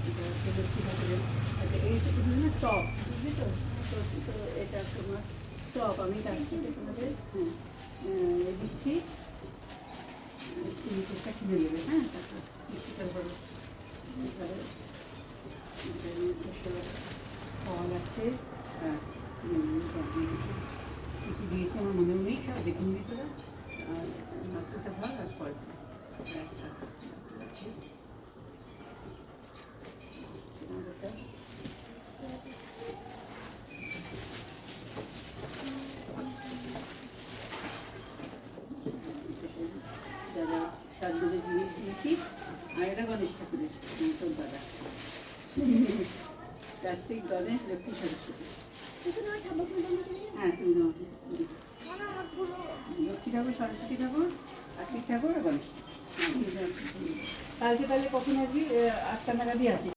এটা হচ্ছে লক্ষ্মী ঠাকুরের। আচ্ছা এইটা না টপ, বুঝলি তো? তো তো এটা তোমার টপ, আমি তার সাথে তোমাদের দিচ্ছি, জিনিসটা কিনে নেবে। হ্যাঁ, তারপর মিষ্টিটা বলো। এবারে ফল আছে, আর কিছু দিয়েছে আমার মনেও নেই, সব দেখে নিবি তোরা। আর নাটকটা ফল আর ফল একটা আছে। দাদা সাজগোজের জিনিস দিয়েছি, আর এটা গণেশ ঠাকুরের তোর দাদা, কার্তিক, গণেশ, লক্ষ্মী, সরস্বতী। হ্যাঁ, তুমি লক্ষ্মী ঠাকুর, সরস্বতী ঠাকুর, কার্তিক ঠাকুর আর গণেশ। কালকে তাহলে কখন আসবি? 8টা নাগাদই আসিস।